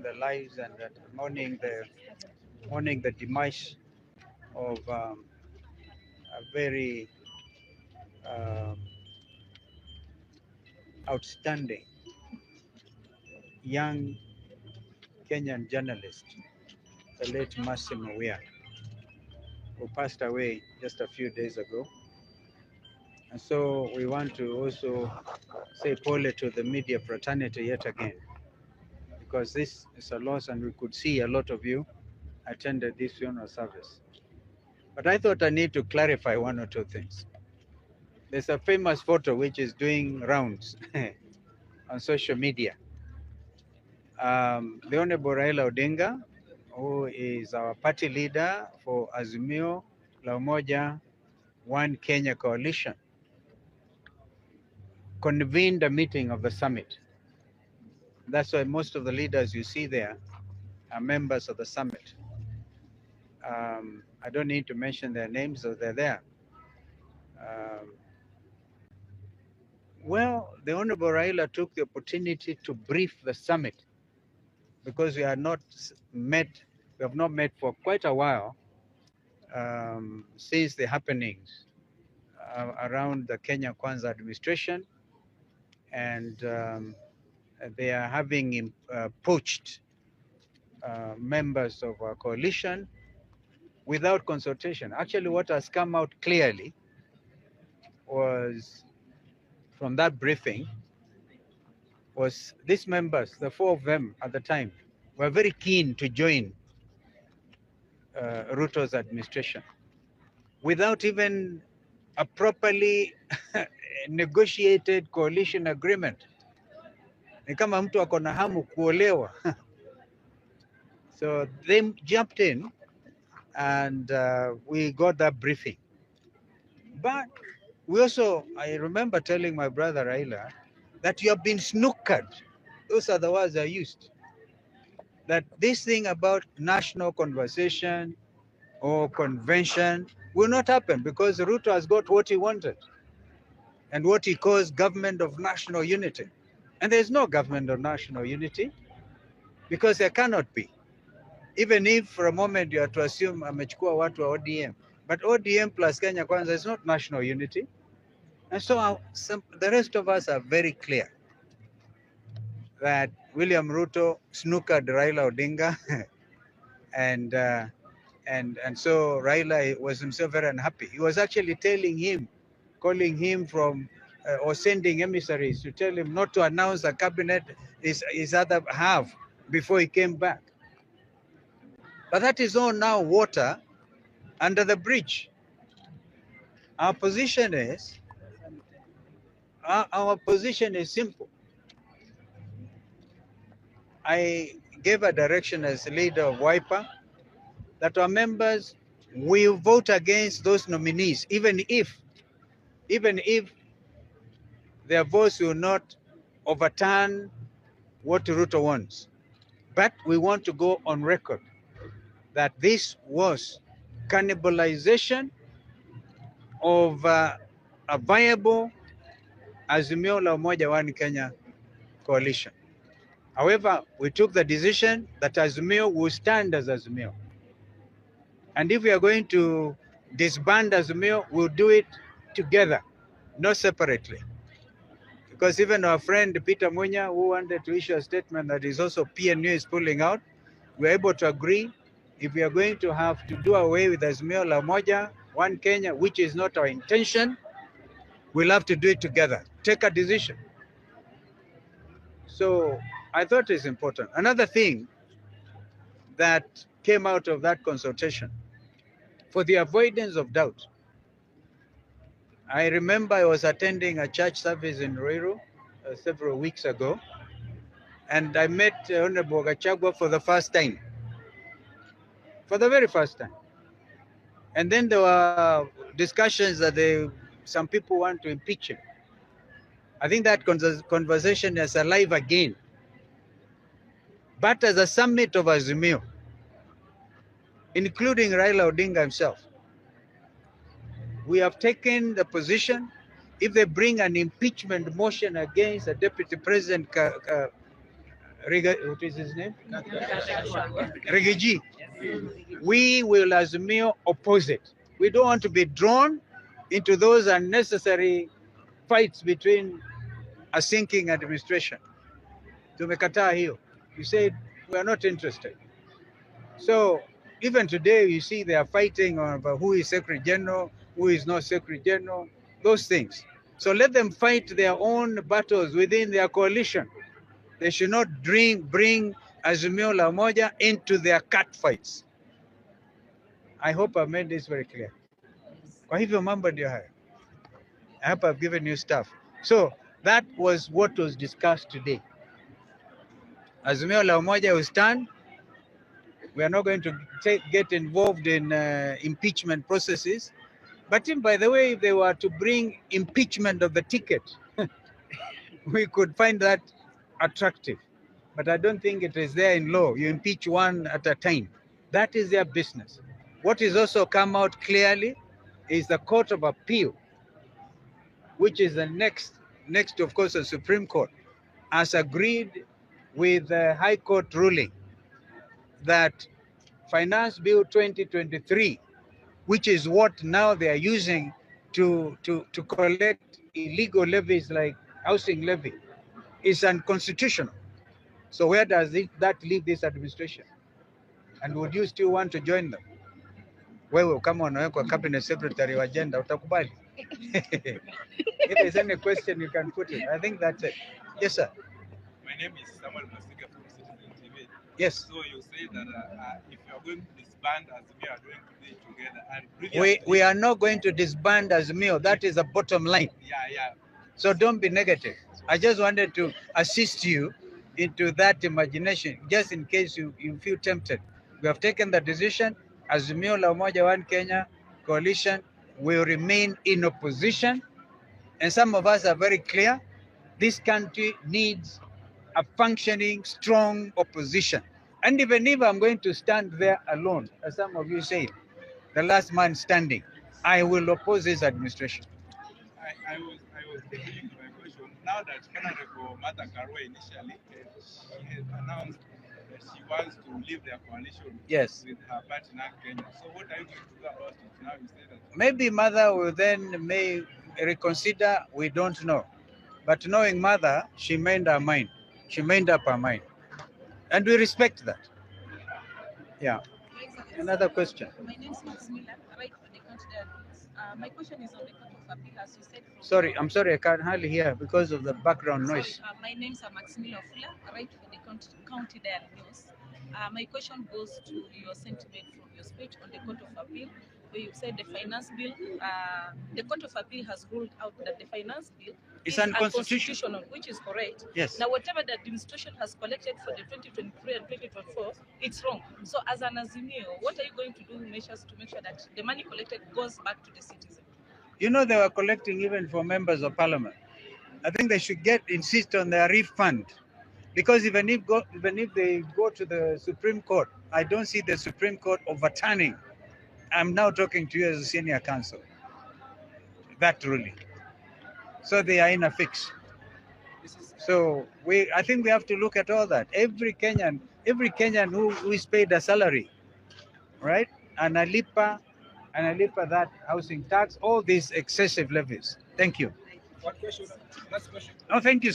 the lives and mourning the demise of a very um, outstanding young Kenyan journalist, the late Massimo Weir, who passed away just a few days ago. And so we want to also say pole to the media fraternity yet again, because this is a loss, and we could see a lot of you attended this funeral service. But I thought I need to clarify one or two things. There's a famous photo which is doing rounds on social media. The Honorable Raila Odinga, who is our party leader for Azimio La Umoja One Kenya coalition, convened a meeting of the summit. That's why most of the leaders you see there are members of the summit. I don't need to mention their names, so they're there. Um, well, the Honorable Raila took the opportunity to brief the summit because we have not met for quite a while since the happenings around the Kenya Kwanza administration, and they are having poached members of our coalition without consultation. Actually, what has come out clearly was from that briefing was these members, the four of them at the time, were very keen to join Ruto's administration without even a properly negotiated coalition agreement. Ni kama mtu ako na hamu kuolewa. So they jumped in and we got that briefing. But we also, I remember telling my brother Raila that you have been snookered. Those are the words I used. That this thing about national conversation or convention will not happen because Ruto has got what he wanted and what he calls government of national unity. And there's no government of national unity because there cannot be. Even if for a moment you are to assume amechukua watu wa ODM. But ODM plus Kenya Kwanza is not national unity. And so the rest of us are very clear that William Ruto snookered Raila Odinga and so Raila was himself very unhappy. He was actually calling him from or sending emissaries to tell him not to announce a cabinet his other half before he came back. But that is all now water under the bridge. Our position is simple. I gave a direction as leader of Wiper that our members will vote against those nominees, even if their votes will not overturn what Ruto wants. But we want to go on record that this was cannibalization of a viable Azimio La Umoja One Kenya coalition. However, we took the decision that Azimio will stand as Azimio. And if we are going to disband Azimio, we'll do it together, not separately. Because even our friend Peter Munya, who wanted to issue a statement that is also PNU is pulling out, we're able to agree if we are going to have to do away with Azimio La Umoja One Kenya, which is not our intention, we'll have to do it together. Take a decision. So I thought it's important. Another thing that came out of that consultation, for the avoidance of doubt, I remember I was attending a church service in Ruiru several weeks ago, and I met Honorable Gachagua for the first time, for the very first time. And then there were discussions that some people want to impeach him. I think that conversation is alive again. But as a summit of Azimio, including Raila Odinga himself, we have taken the position, if they bring an impeachment motion against a deputy president what is his name? Rigiji. We will Azimio oppose it. We don't want to be drawn into those unnecessary fights between a sinking administration. Tumekataa hiyo. You said we are not interested. So even today, you see they are fighting over who is Secretary General, who is not Secretary General, those things. So let them fight their own battles within their coalition. They should not bring Azimio la Umoja into their cat fights. I hope I've made this very clear. Kwa hivyo mambo ndio hayo. I hope I've given you stuff. So that was what was discussed today. Azimio la Umoja will stand. We are not going to get involved in impeachment processes. But by the way, if they were to bring impeachment of the ticket, we could find that attractive. But I don't think it is there in law. You impeach one at a time. That is their business. What is also come out clearly is the Court of Appeal, which is the next of course, the Supreme Court, has agreed with the High Court ruling that Finance Bill 2023, which is what now they are using to collect illegal levies like housing levy, is unconstitutional. So where does that leave this administration? And would you still want to join them? Wewe kama unawekwa cabinet secretary wa agenda utakubali? If there's any question, you can put it. I think that's it. Yes, sir. My name is Samuel Masiga from Citizen TV. Yes. So you say that if you are going to disband as we are doing today together, and we are not going to disband Azimio. That is the bottom line. Yeah. So don't be negative. I just wanted to assist you into that imagination, just in case you feel tempted. We have taken the decision. Azimio la Umoja One Kenya coalition will remain in opposition. And some of us are very clear. This country needs a functioning, strong opposition. And even if I'm going to stand there alone, as some of you say, the last man standing, I will oppose this administration. I was thinking my question. Now that Honorable Martha Karua initially she has announced that she wants to leave their coalition with her partner Kenya. So what are you going to do about it? Now you say that maybe Mother will then may reconsider, we don't know. But knowing Mother, she made her mind. She made up her mind. And we respect that. Yeah. Another question. My name is Maximila, right for the country diabetes. My question is on the Court of Appeal, as you said. Sorry, I'm sorry, I can't hardly hear because of the background noise. My name is Maximila Fula, right for the county diabetes. My question goes to your sentiment from your speech on the Court of Appeal, where you said the finance bill, the Court of Appeal has ruled out that the finance bill is unconstitutional, which is correct. Yes. Now, whatever the administration has collected for the 2023 and 2024, it's wrong. So, as an Azimio, what are you going to do measures to make sure that the money collected goes back to the citizen? You know, they were collecting even for members of parliament. I think they should insist on their refund, because even if they go to the Supreme Court, I don't see the Supreme Court overturning. I'm now talking to you as a senior counsel. That ruling. So they are in a fix. So I think we have to look at all that. Every Kenyan who is paid a salary, right? Analipa that housing tax, all these excessive levies. Thank you. one question, last question. Oh, thank you.